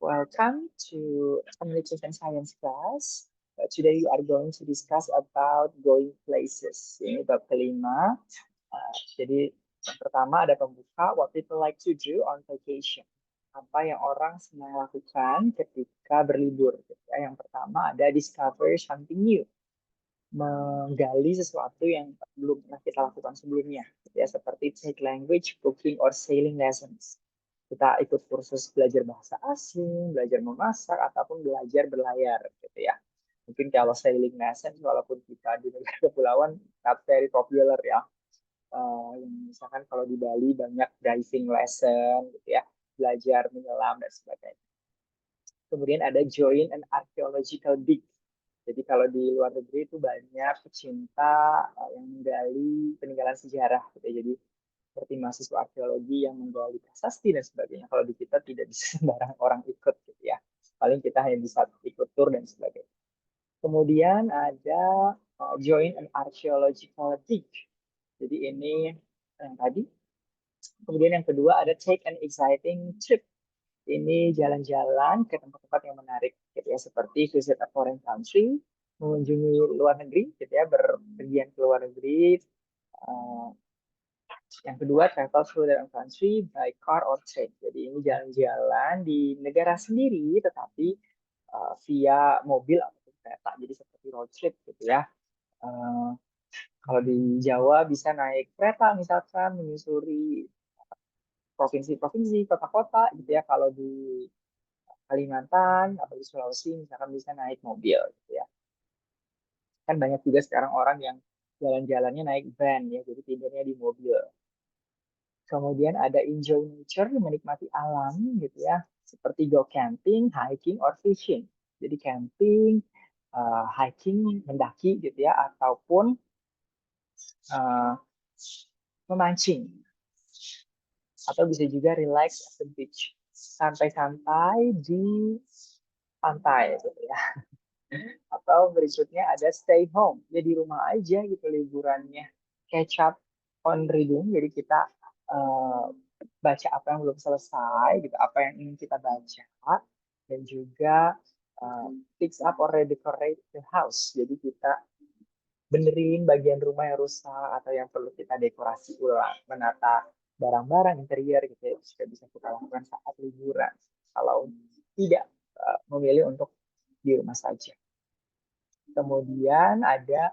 Welcome to Communication Science class. Today we are going to discuss about going places. Ini bab kelima. Jadi yang pertama ada pembuka, what people like to do on vacation. Apa yang orang senang lakukan ketika berlibur. Yang pertama ada discover something new, menggali sesuatu yang belum pernah kita lakukan sebelumnya. Seperti take language, cooking, or sailing lessons. Kita ikut kursus belajar bahasa asing, belajar memasak, ataupun belajar berlayar, gitu ya. Mungkin kalau sailing lessons, walaupun kita di negara kepulauan, not very popular ya. Misalkan kalau di Bali banyak diving lesson, gitu ya, belajar menyelam dan sebagainya. Kemudian ada join an archaeological dig. Jadi kalau di luar negeri itu banyak pecinta yang menggali peninggalan sejarah, gitu ya. Jadi seperti mahasiswa arkeologi yang menggali prasasti dan sebagainya. Kalau di kita tidak bisa sembarang orang ikut, gitu ya. Paling kita hanya bisa ikut tur dan sebagainya. Kemudian ada join an archaeological dig. Jadi ini yang tadi. Kemudian yang kedua ada take an exciting trip. Ini jalan-jalan ke tempat-tempat yang menarik, gitu ya, seperti visit a foreign country, mengunjungi luar negeri, gitu ya, berpergian ke luar negeri. Yang kedua, travel through their own country by car or train. Jadi ini jalan-jalan di negara sendiri, tetapi via mobil atau kereta. Jadi seperti road trip, gitu ya. Kalau di Jawa bisa naik kereta, misalkan menyusuri provinsi-provinsi, kota-kota, gitu ya. Kalau di Kalimantan atau di Sulawesi, misalkan bisa naik mobil, gitu ya. Kan banyak juga sekarang orang yang jalan-jalannya naik van, ya. Jadi tidurnya di mobil. Kemudian ada enjoy nature, menikmati alam, gitu ya. Seperti go camping, hiking, or fishing. Jadi camping, hiking, mendaki, gitu ya. Ataupun uh, memancing. Atau bisa juga relax at the beach. Santai-santai di pantai, gitu ya. Atau berikutnya ada stay home. Ya di rumah aja gitu liburannya. Catch up on reading. Jadi kita uh, baca apa yang belum selesai, gitu, apa yang ingin kita baca, dan juga fix up or redecorate the house. Jadi kita benerin bagian rumah yang rusak atau yang perlu kita dekorasi ulang, menata barang-barang interior, gitu ya, juga bisa kita lakukan saat liburan. Kalau tidak memilih untuk di rumah saja. Kemudian ada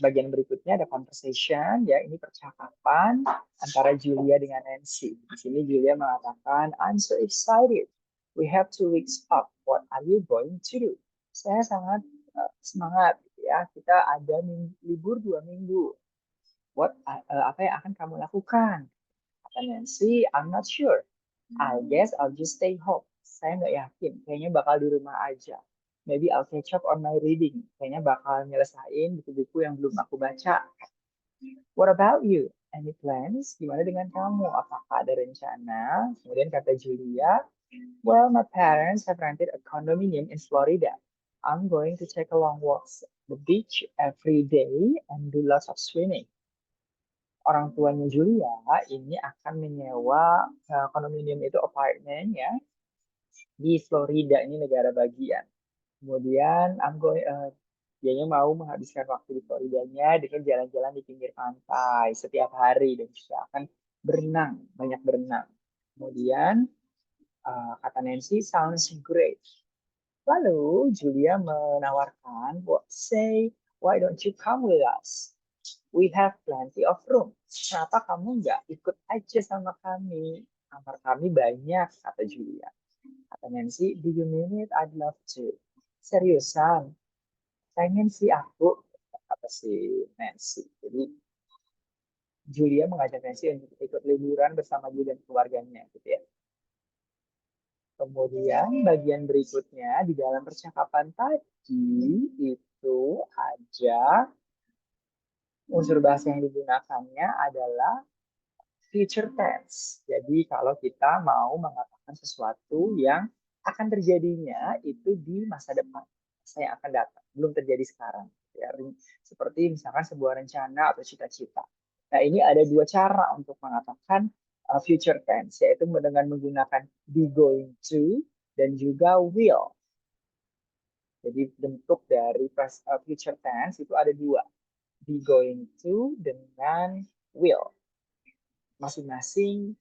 bagian berikutnya ada conversation, ya, ini percakapan antara Julia dengan Nancy. Di sini Julia mengatakan, I'm so excited. We have 2 weeks off. What are you going to do? Saya sangat semangat, gitu ya. Kita ada libur 2 minggu. Apa yang akan kamu lakukan? Kata Nancy, I'm not sure. I guess I'll just stay home. Saya nggak yakin. Kayaknya bakal di rumah aja. Maybe I'll catch up on my reading. Kayaknya bakal nyelesain buku-buku yang belum aku baca. What about you? Any plans? Gimana dengan kamu? Apakah ada rencana? Kemudian kata Julia, well, my parents have rented a condominium in Florida. I'm going to take a long walks at the beach every day and do lots of swimming. Orang tuanya Julia ini akan menyewa kondominium itu apartemen, ya, di Florida, ini negara bagian. Kemudian dianya mau menghabiskan waktu di Floridanya dengan jalan-jalan di pinggir pantai setiap hari dan juga akan berenang, banyak berenang. Kemudian kata Nancy, sounds great. Lalu Julia menawarkan, say, why don't you come with us? We have plenty of room. Kenapa kamu nggak ikut aja sama kami? Kamar kami banyak, kata Julia. Kata Nancy, do you mean it? I'd love to. Seriusan? Pengen sih aku, kata si Nancy. Jadi Julia mengajak Nancy untuk ikut liburan bersama dia dan keluarganya, gitu ya. Kemudian bagian berikutnya di dalam percakapan tadi itu ada unsur bahasa yang digunakannya adalah future tense. Jadi kalau kita mau mengatakan sesuatu yang akan terjadinya itu di masa depan, masa yang akan datang, belum terjadi sekarang. Ya, seperti misalkan sebuah rencana atau cita-cita. Nah, ini ada 2 cara untuk mengatakan future tense, yaitu dengan menggunakan be going to dan juga will. Jadi bentuk dari future tense itu ada dua, be going to dengan will. Masing-masing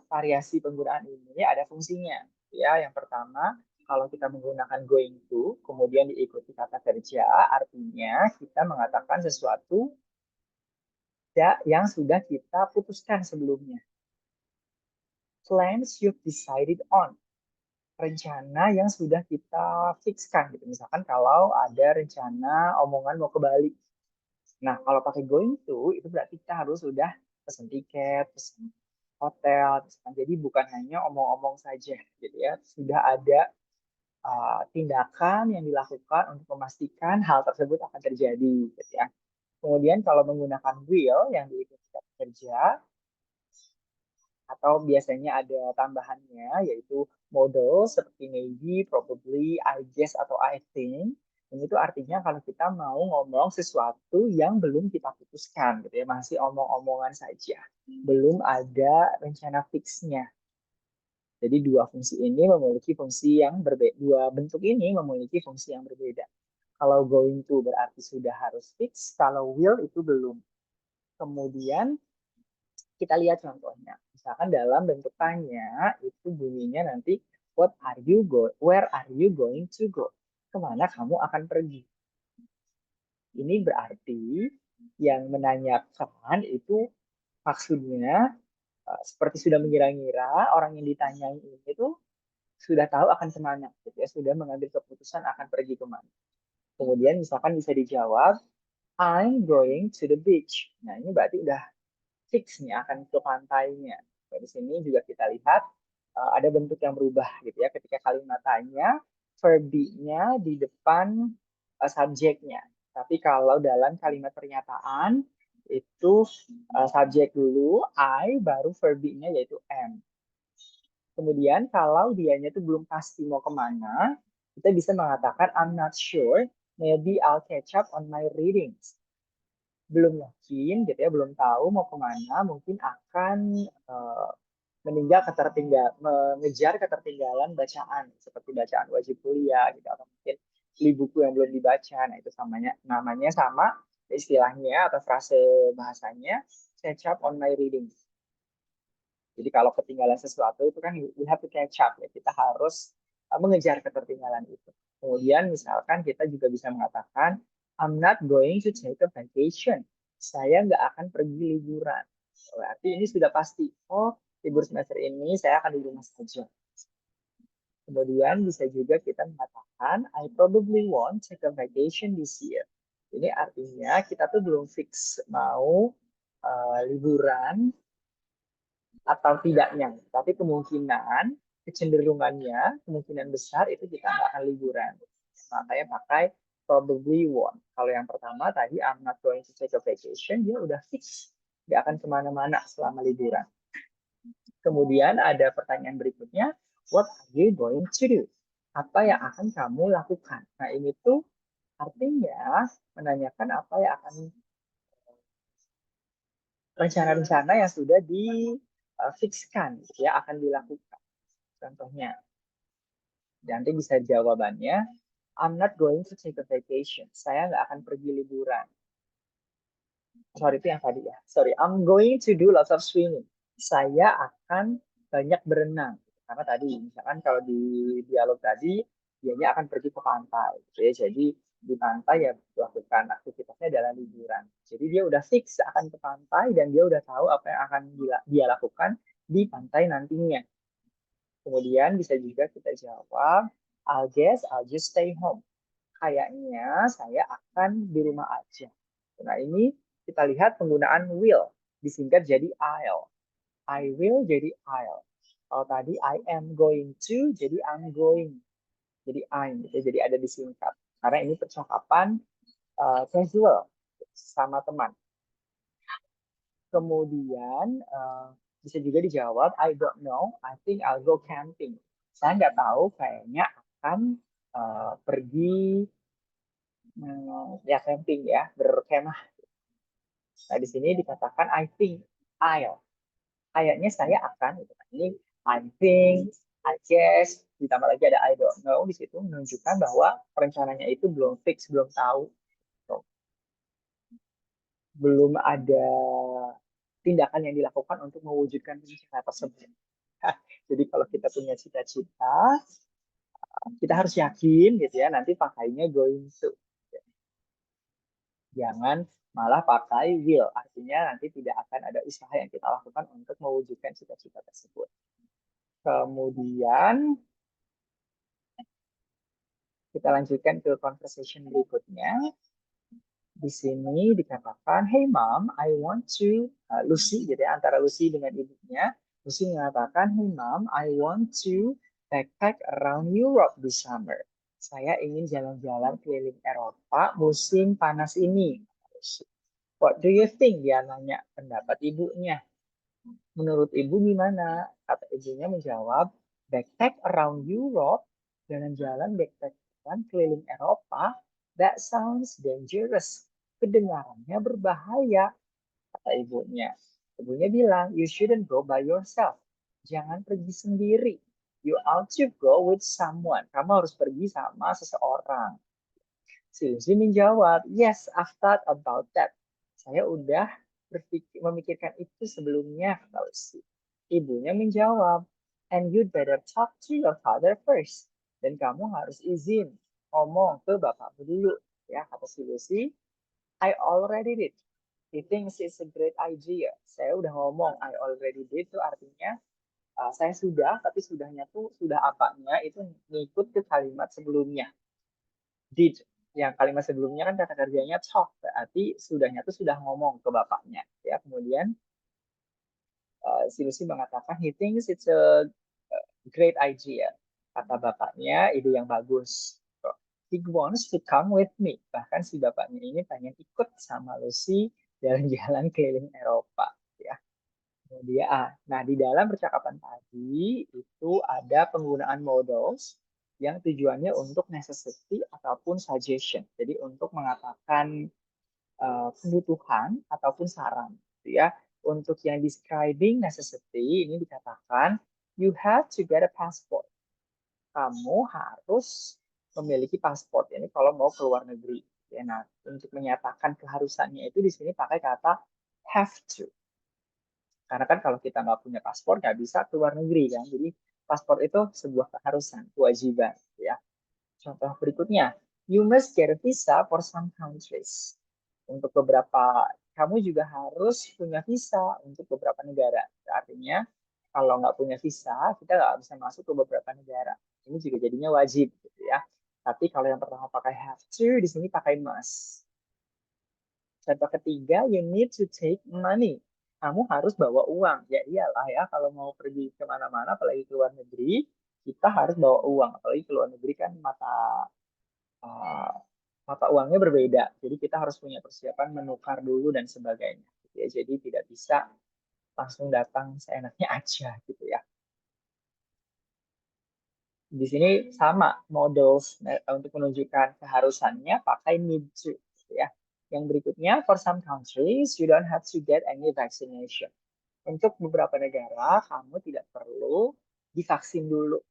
variasi penggunaan ini ada fungsinya. Ya, yang pertama, kalau kita menggunakan going to, kemudian diikuti kata kerja, artinya kita mengatakan sesuatu yang sudah kita putuskan sebelumnya. Plans you've decided on. Rencana yang sudah kita fixkan gitu. Misalkan kalau ada rencana omongan mau ke Bali. Nah, kalau pakai going to itu berarti kita harus sudah pesan tiket, pesan hotel, misalkan. Jadi bukan hanya omong-omong saja gitu ya. Sudah ada tindakan yang dilakukan untuk memastikan hal tersebut akan terjadi gitu ya. Kemudian kalau menggunakan will yang diikuti kata kerja, atau biasanya ada tambahannya yaitu modal seperti maybe, probably, I guess atau I think. Dan itu artinya kalau kita mau ngomong sesuatu yang belum kita putuskan gitu ya, masih omong-omongan saja. Belum ada rencana fixnya. Jadi dua fungsi ini memiliki fungsi yang berbeda. Dua bentuk ini memiliki fungsi yang berbeda. Kalau going to berarti sudah harus fix, kalau will itu belum. Kemudian kita lihat contohnya. Misalkan dalam bentuk tanya itu bunyinya nanti where are you going to go? Kemana kamu akan pergi? Ini berarti yang menanyakan itu maksudnya seperti sudah mengira-ngira orang yang ditanyai ini tuh sudah tahu akan kemana, gitu ya, sudah mengambil keputusan akan pergi kemana. Kemudian misalkan bisa dijawab, I'm going to the beach. Nah ini berarti udah fix nih akan ke pantainya. Nah, di sini juga kita lihat ada bentuk yang berubah gitu ya ketika kalimat tanya verb be-nya di depan subjeknya. Tapi kalau dalam kalimat pernyataan itu subjek dulu I baru verb be-nya yaitu am. Kemudian kalau dianya itu belum pasti mau kemana, kita bisa mengatakan I'm not sure, maybe I'll catch up on my readings. Belum yakin gitu ya, belum tahu mau kemana, mungkin akan mengejar ketertinggalan bacaan seperti bacaan wajib kuliah gitu, atau mungkin beli buku yang belum dibaca. Nah itu namanya sama istilahnya atau frase bahasanya catch up on my reading. Jadi kalau ketinggalan sesuatu itu kan we have to catch up ya, kita harus mengejar ketertinggalan itu. Kemudian misalkan kita juga bisa mengatakan I'm not going to take a vacation. Saya nggak akan pergi liburan. Berarti ini sudah pasti. Oh, libur semester ini saya akan di rumah saja. Kemudian bisa juga kita mengatakan I probably won't take a vacation this year. Ini artinya kita tuh belum fix mau liburan atau tidaknya. Tapi kecenderungannya, kemungkinan besar itu kita nggak akan liburan. Makanya pakai probably won't. Kalau yang pertama tadi, I'm not going to take a vacation, dia udah fix. Nggak akan kemana-mana selama liburan. Kemudian ada pertanyaan berikutnya, what are you going to do? Apa yang akan kamu lakukan? Nah ini tuh artinya menanyakan apa yang akan rencana-rencana yang sudah di-fixkan ya akan dilakukan. Contohnya, nanti bisa jawabannya, I'm not going to take a vacation. Saya nggak akan pergi liburan. Sorry, itu yang tadi ya. Sorry, I'm going to do lots of swimming. Saya akan banyak berenang. Karena tadi, misalkan kalau di dialog tadi, dianya akan pergi ke pantai. Gitu ya. Jadi di pantai ya melakukan aktivitasnya dalam liburan. Jadi dia udah fix akan ke pantai dan dia udah tahu apa yang akan dia lakukan di pantai nantinya. Kemudian bisa juga kita jawab, I'll guess I'll just stay home. Kayaknya saya akan di rumah aja. Nah ini kita lihat penggunaan will. Disingkat jadi I'll. I will jadi I'll. Kalau tadi I am going to jadi I'm going. Jadi I'm. Jadi ada disingkat. Karena ini percakapan casual sama teman. Kemudian bisa juga dijawab, I don't know, I think I'll go camping. Saya nggak tahu, kayaknya akan pergi ya camping ya, berkemah. Nah di sini dikatakan I think I'll. kayaknya saya akan gitu kan. Ini I think, I guess, ditambah lagi ada I don't know di situ menunjukkan bahwa rencananya itu belum fix, belum tahu. So, belum ada tindakan yang dilakukan untuk mewujudkan cita-cita tersebut. Jadi kalau kita punya cita-cita, kita harus yakin gitu ya, nanti pakainya going to. Jangan malah pakai will, artinya nanti tidak akan ada usaha yang kita lakukan untuk mewujudkan cita-cita tersebut. Kemudian kita lanjutkan ke conversation berikutnya. Di sini dikatakan, hey mom, I want to, Lucy gitu ya, antara Lucy dengan ibunya. Lucy mengatakan, hey mom, I want to backpack around Europe this summer. Saya ingin jalan-jalan keliling Eropa musim panas ini. What do you think? Dia nanya pendapat ibunya. Menurut ibu gimana? Kata ibunya menjawab, backpack around Europe, jalan-jalan backpackan keliling Eropa, that sounds dangerous. Kedengarannya berbahaya, kata ibunya. Ibunya bilang, you shouldn't go by yourself. Jangan pergi sendiri. You ought to go with someone. Kamu harus pergi sama seseorang. Suzy menjawab, yes, I've thought about that. Saya udah memikirkan itu sebelumnya, kata Lucy. Ibunya menjawab, and you'd better talk to your father first. Dan kamu harus izin ngomong ke bapakmu dulu. Ya, kata si Lucy, I already did. He thinks it's a great idea. Saya udah ngomong, I already did itu artinya saya sudah, tapi sudahnya tuh sudah apanya itu ngikut ke kalimat sebelumnya. Did. Yang kalimat sebelumnya kan kata kerjanya talk, berarti sudahnya tuh sudah ngomong ke bapaknya. Ya, kemudian si Lucy mengatakan he thinks it's a great idea. Kata bapaknya, ide yang bagus. So, he wants to come with me. Bahkan si bapaknya ini pengen ikut sama Lucy jalan-jalan keliling Eropa. Ya. Kemudian, nah di dalam percakapan tadi itu ada penggunaan modals yang tujuannya untuk necessity ataupun suggestion. Jadi untuk mengatakan kebutuhan ataupun saran, gitu ya. Untuk yang describing necessity ini dikatakan you have to get a passport. Kamu harus memiliki paspor. Ini kalau mau ke luar negeri. Ya, nah, untuk menyatakan keharusannya itu di sini pakai kata have to. Karena kan kalau kita nggak punya paspor nggak bisa ke luar negeri kan. Jadi paspor itu sebuah keharusan, kewajiban. Ya. Contoh berikutnya, you must get a visa for some countries. Untuk beberapa, kamu juga harus punya visa untuk beberapa negara. Artinya, kalau nggak punya visa, kita nggak bisa masuk ke beberapa negara. Ini juga jadinya wajib, gitu ya. Tapi kalau yang pertama pakai have to, di sini pakai must. Contoh ketiga, you need to take money. Kamu harus bawa uang. Ya iyalah ya, kalau mau pergi kemana-mana, apalagi ke luar negeri, kita harus bawa uang. Apalagi ke luar negeri kan uh, mata uangnya berbeda. Jadi kita harus punya persiapan menukar dulu dan sebagainya. Ya, jadi tidak bisa langsung datang seenaknya aja gitu ya. Di sini sama models untuk menunjukkan keharusannya pakai need to gitu ya. Yang berikutnya, for some countries you don't have to get any vaccination. Untuk beberapa negara kamu tidak perlu divaksin dulu.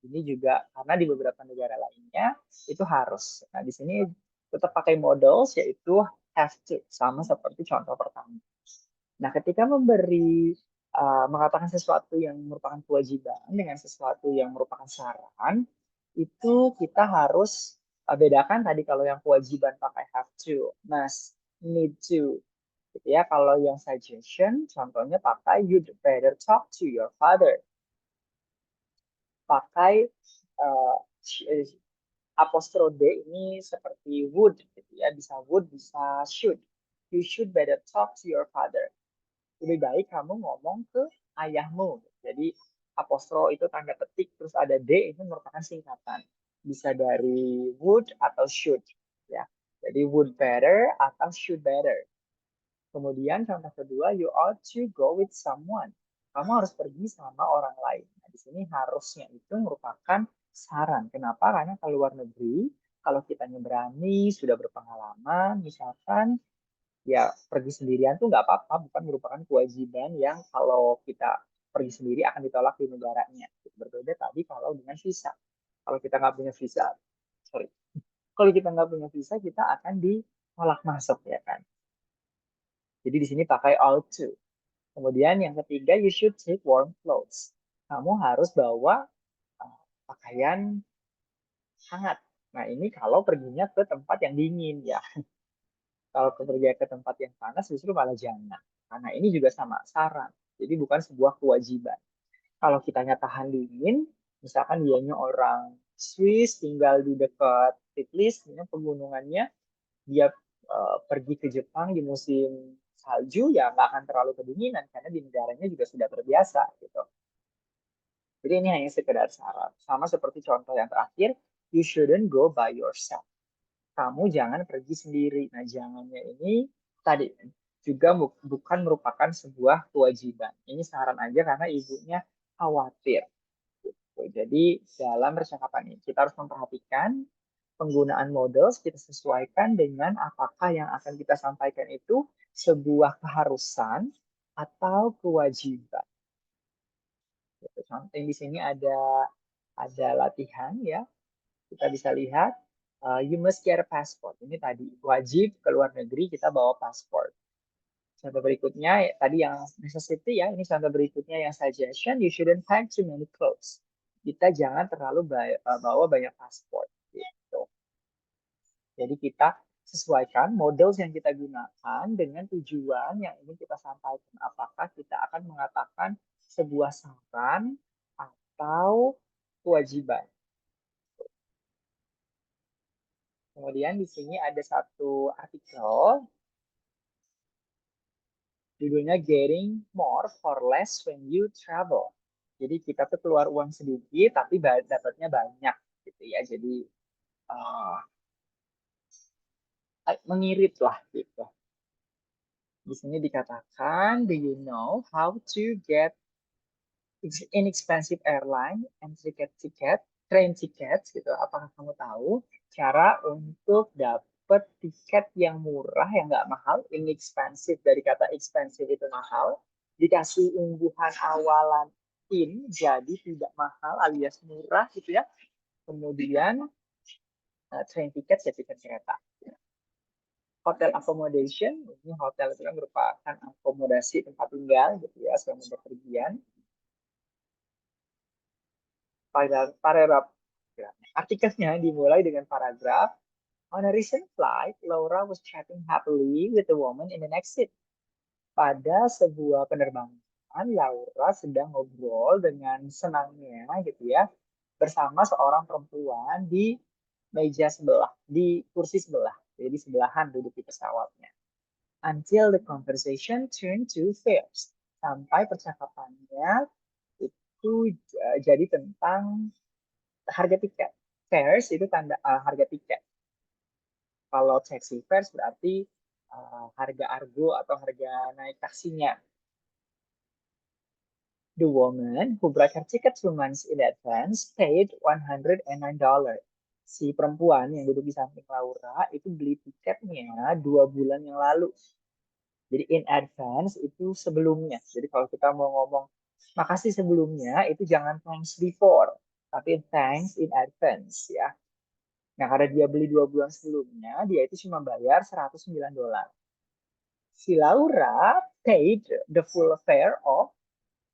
Ini juga karena di beberapa negara lainnya itu harus. Nah, di sini tetap pakai models yaitu have to sama seperti contoh pertama. Nah, ketika mengatakan sesuatu yang merupakan kewajiban dengan sesuatu yang merupakan saran, itu kita harus bedakan tadi kalau yang kewajiban pakai have to, must, need to. Gitu ya, kalau yang suggestion, contohnya pakai you'd better talk to your father. Pakai uh, apostrophe D ini seperti would, gitu ya, bisa would, bisa should. You should better talk to your father. Lebih baik kamu ngomong ke ayahmu. Jadi apostro itu tanda petik, terus ada D itu merupakan singkatan. Bisa dari would atau should. Ya. Jadi would better atau should better. Kemudian contoh kedua, you ought to go with someone. Kamu harus pergi sama orang lain. Nah, di sini harusnya itu merupakan saran. Kenapa? Karena kalau luar negeri, kalau kita berani, sudah berpengalaman, misalkan Ya pergi sendirian tuh nggak apa-apa, bukan merupakan kewajiban yang kalau kita pergi sendiri akan ditolak di negaranya. Berbeda tadi kalau dengan visa. Kalau kita nggak punya visa, sorry, kalau kita nggak punya visa, kita akan ditolak masuk ya kan. Jadi di sini pakai ought to. Kemudian yang ketiga, you should take warm clothes. Kamu harus bawa pakaian hangat. Nah ini kalau perginya ke tempat yang dingin ya. Kalau pergi ke tempat yang panas justru malah jangan. Karena ini juga sama saran. Jadi bukan sebuah kewajiban. Kalau kitanya tahan dingin, misalkan dianya orang Swiss tinggal di dekat Tiflis, pegunungannya, dia pergi ke Jepang di musim salju, ya nggak akan terlalu kedinginan karena di negaranya juga sudah terbiasa gitu. Jadi ini hanya sekedar saran. Sama seperti contoh yang terakhir, you shouldn't go by yourself. Kamu jangan pergi sendiri. Nah, jangannya ini tadi juga bukan merupakan sebuah kewajiban. Ini saran aja karena ibunya khawatir. Jadi dalam percakapan ini kita harus memperhatikan penggunaan model, kita sesuaikan dengan apakah yang akan kita sampaikan itu sebuah keharusan atau kewajiban. Contoh di sini ada latihan ya. Kita bisa lihat you must get a passport. Ini tadi wajib ke luar negeri kita bawa paspor. Contoh berikutnya tadi yang necessity ya. Ini contoh berikutnya yang suggestion. You shouldn't pack too many clothes. Kita jangan terlalu bawa banyak paspor. Gitu. Jadi kita sesuaikan model yang kita gunakan dengan tujuan yang ingin kita sampaikan. Apakah kita akan mengatakan sebuah saran atau kewajiban. Kemudian di sini ada satu artikel judulnya Getting More for Less When You Travel. Jadi kita tuh keluar uang sedikit tapi dapatnya banyak gitu ya. Jadi uh, mengirit lah gitu. Di sini dikatakan, do you know how to get inexpensive airline and train tickets gitu. Apakah kamu tahu cara untuk dapat tiket yang murah, yang nggak mahal, inexpensive, dari kata expensive itu mahal, dikasih ungguhan awalan jadi tidak mahal alias murah gitu ya. Kemudian train tiket ya tiket kereta. Hotel accommodation, ini hotel itu kan merupakan akomodasi tempat tinggal gitu ya selama berpergian. Paragraf artikelnya dimulai dengan paragraf, on a recent flight, Laura was chatting happily with a woman in the next seat. Pada sebuah penerbangan, Laura sedang ngobrol dengan senangnya gitu ya bersama seorang perempuan di meja sebelah, di kursi sebelah, jadi sebelahan duduk di pesawatnya. Until the conversation turned to fares, sampai percakapannya itu jadi tentang harga tiket. Fares itu tanda harga tiket. Kalau taxi fares berarti harga argo atau harga naik taksinya. The woman who bought her ticket 2 months in advance paid $109. Si perempuan yang duduk di samping Laura itu beli tiketnya 2 bulan yang lalu. Jadi in advance itu sebelumnya. Jadi kalau kita mau ngomong makasih sebelumnya itu jangan thanks before, tapi thanks in advance ya. Nah, karena dia beli 2 bulan sebelumnya, dia itu cuma bayar $109. Si Laura paid the full fare of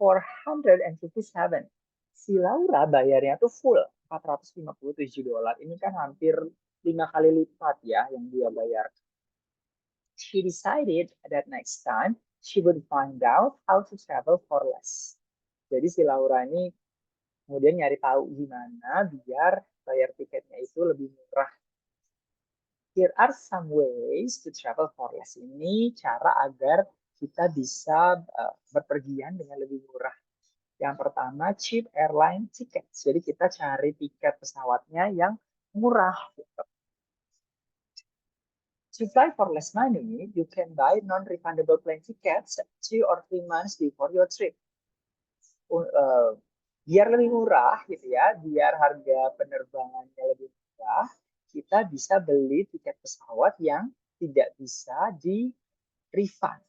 457. Si Laura bayarnya tuh full $457. Ini kan hampir 5 kali lipat ya yang dia bayar. She decided that next time she would find out how to travel for less. Jadi si Laura ini kemudian nyari tahu gimana biar bayar tiketnya itu lebih murah. Here are some ways to travel for less. Ini cara agar kita bisa berpergian dengan lebih murah. Yang pertama, cheap airline tickets. Jadi kita cari tiket pesawatnya yang murah. Gitu. To fly for less money, you can buy non-refundable plane tickets 2 or 3 months before your trip. Biar lebih murah gitu ya, biar harga penerbangannya lebih murah, kita bisa beli tiket pesawat yang tidak bisa refund,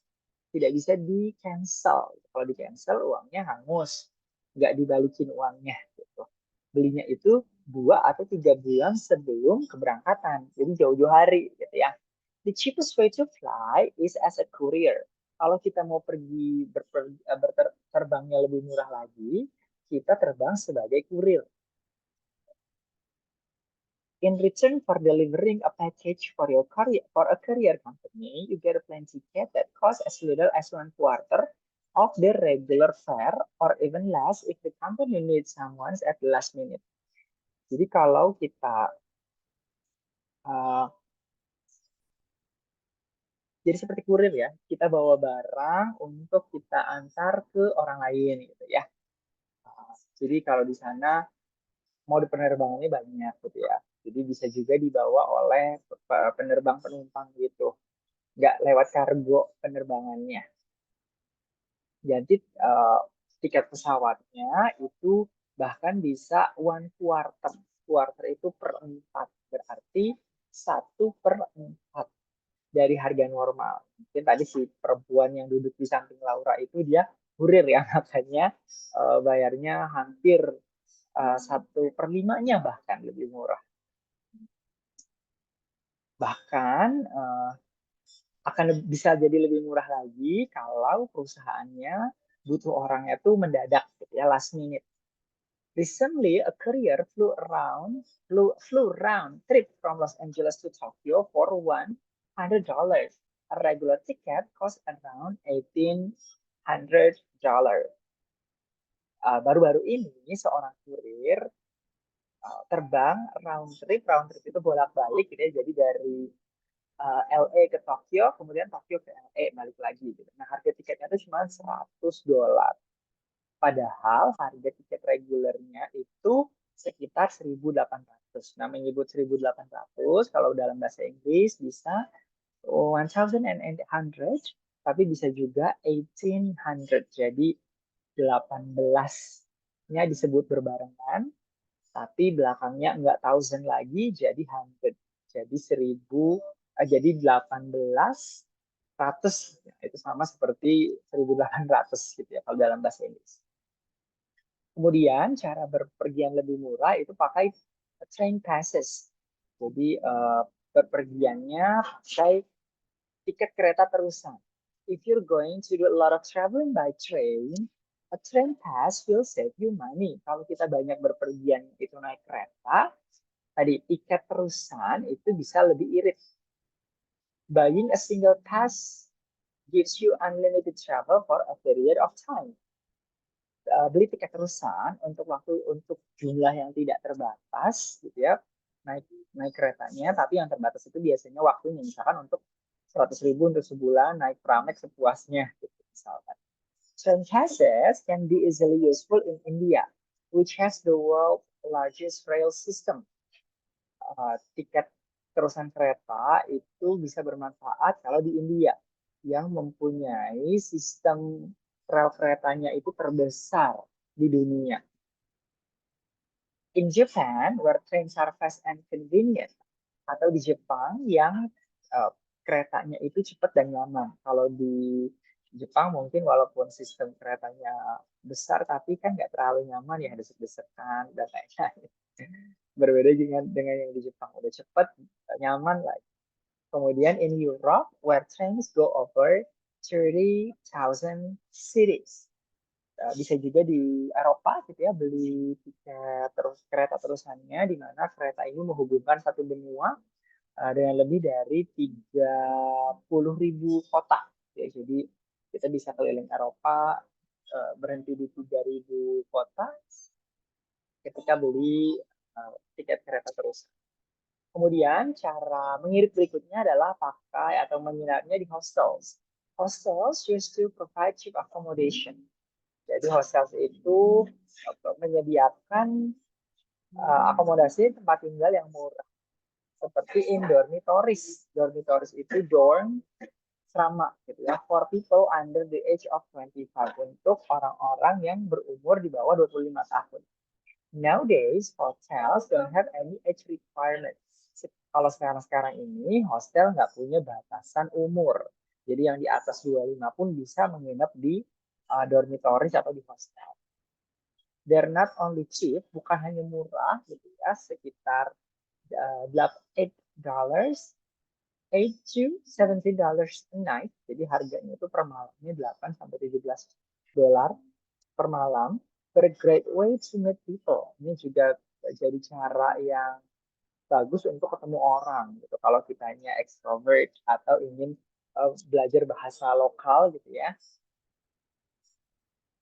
tidak bisa di cancel. Kalau di cancel uangnya hangus, nggak dibalikin uangnya gitu. Belinya itu 2 atau 3 bulan sebelum keberangkatan, jadi jauh-jauh hari gitu ya. The cheapest way to fly is as a courier. Kalau kita mau pergi terbangnya lebih murah lagi, kita terbang sebagai kurir. In return for delivering a package for a courier company, you get a plane ticket that costs as little as 1/4 of the regular fare, or even less if the company needs someone at the last minute. Jadi kalau kita uh, jadi seperti kurir ya, kita bawa barang untuk kita antar ke orang lain gitu ya. Jadi kalau di sana mode penerbangannya banyak gitu ya. Jadi bisa juga dibawa oleh penerbang penumpang gitu. Nggak lewat kargo penerbangannya. Jadi tiket pesawatnya itu bahkan bisa 1/4. Quarter itu per 4. Berarti 1/4 dari harga normal. Mungkin tadi si perempuan yang duduk di samping Laura itu dia kurir ya, makanya bayarnya hampir 1/5-nya bahkan lebih murah. Bahkan akan bisa jadi lebih murah lagi kalau perusahaannya butuh orangnya tuh mendadak gitu ya, last minute. Recently, a courier flew round trip from Los Angeles to Tokyo for $100. A regular ticket cost around $1,800. Baru-baru ini seorang kurir terbang round trip itu bolak-balik gitu ya. Jadi dari LA ke Tokyo, kemudian Tokyo ke LA, balik lagi gitu. Nah, harga tiketnya itu cuma $100. Padahal harga tiket regulernya itu sekitar 1.800. Nah, menyebut 1.800 kalau dalam bahasa Inggris bisa 1,800, tapi bisa juga 1,800. Jadi 18-nya disebut berbarengan, tapi belakangnya nggak thousand lagi, jadi 100. Jadi 1.000, jadi 1800. Nah, itu sama seperti 1.800 gitu ya kalau dalam bahasa Inggris. Kemudian cara berpergian lebih murah itu pakai train passes. Jadi berpergiannya pakai tiket kereta terusan. If you're going to do a lot of traveling by train, a train pass will save you money. Kalau kita banyak berpergian itu naik kereta, tadi tiket terusan itu bisa lebih irit. Buying a single pass gives you unlimited travel for a period of time. Beli tiket terusan untuk jumlah yang tidak terbatas gitu ya, naik naik keretanya, tapi yang terbatas itu biasanya waktunya, misalkan untuk 100.000 untuk sebulan, naik Pramex sepuasnya gitu misalkan. Train passes can be easily useful in India, which has the world's largest rail system. Tiket terusan kereta itu bisa bermanfaat kalau di India yang mempunyai sistem rel keretanya itu terbesar di dunia. In Japan, where trains are fast and convenient, atau di Jepang yang keretanya itu cepat dan nyaman. Kalau di Jepang mungkin walaupun sistem keretanya besar, tapi kan nggak terlalu nyaman ya, desek-desekan dan lain-lain. Berbeda dengan yang di Jepang, udah cepat, nyaman lah. Kemudian in Europe, where trains go over 30,000 cities. Bisa juga di Eropa gitu ya, beli tiket kereta terusannya di mana kereta ini menghubungkan satu benua dengan lebih dari 30.000 kota. Ya, jadi kita bisa keliling Eropa, berhenti di 3.000 kota ketika beli tiket kereta terusan. Kemudian cara mengirit berikutnya adalah pakai atau menginapnya di hostels. Hostels used to provide cheap accommodation. Jadi hostels itu menyediakan akomodasi tempat tinggal yang murah. Seperti in dormitories. Dormitories itu dorm asrama gitu ya, for people under the age of 25, untuk orang-orang yang berumur di bawah 25 tahun. Nowadays, hotels don't have any age requirement. Kalau sekarang-sekarang ini, hostel nggak punya batasan umur. Jadi yang di atas 25 pun bisa menginap di dormitories atau di hostel. They're not only cheap, bukan hanya murah gitu ya, sekitar $8 to $17 a night. Jadi harganya itu per malamnya 8 sampai $17 per malam. But a great way to meet people. Ini juga jadi cara yang bagus untuk ketemu orang gitu. Kalau kitanya extrovert atau ingin belajar bahasa lokal gitu ya.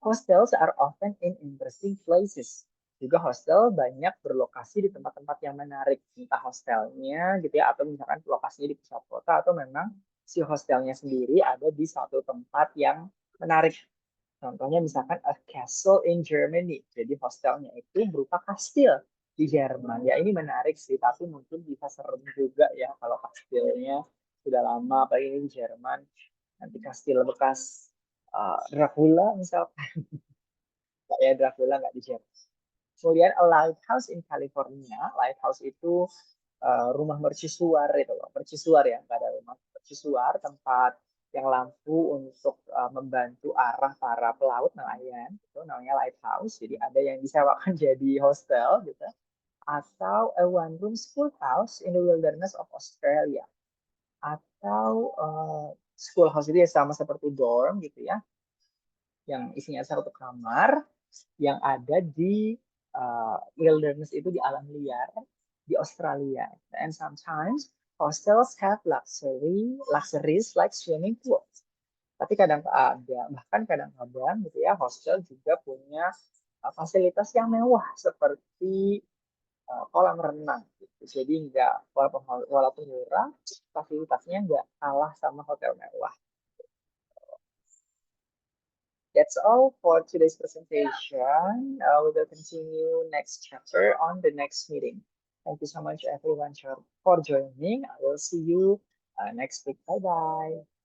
Hostels are often in interesting places. Juga hostel banyak berlokasi di tempat-tempat yang menarik, entah hostelnya gitu ya, atau misalkan lokasinya di pusat kota, atau memang si hostelnya sendiri ada di suatu tempat yang menarik. Contohnya misalkan a castle in Germany. Jadi hostelnya itu berupa kastil di Jerman. Ya ini menarik sih, tapi mungkin bisa serem juga ya kalau kastilnya sudah lama, apalagi ini di Jerman. Nanti kastil bekas Dracula misalkan. Ya Dracula nggak di Jerman. Kemudian a lighthouse in California. Lighthouse itu rumah mercusuar itu loh. Mercusuar ya, nggak ada rumah. Mercusuar tempat yang lampu untuk membantu arah para pelaut nelayan. Itu namanya lighthouse. Jadi ada yang disewakan jadi hostel gitu. Atau a one room schoolhouse in the wilderness of Australia. Atau schoolhouse itu ya sama seperti dorm gitu ya. Yang isinya satu kamar yang ada di wilderness itu di alam liar di Australia. And sometimes hostels have luxuries like swimming pools. Tapi kadang ada, bahkan kadang-kadang gitu ya, hostel juga punya fasilitas yang mewah seperti kolam renang. Gitu. Jadi nggak walaupun murah, fasilitasnya nggak kalah sama hotel mewah. That's all for today's presentation. We will continue next chapter on the next meeting. Thank you so much, everyone, for joining. I will see you next week. Bye bye.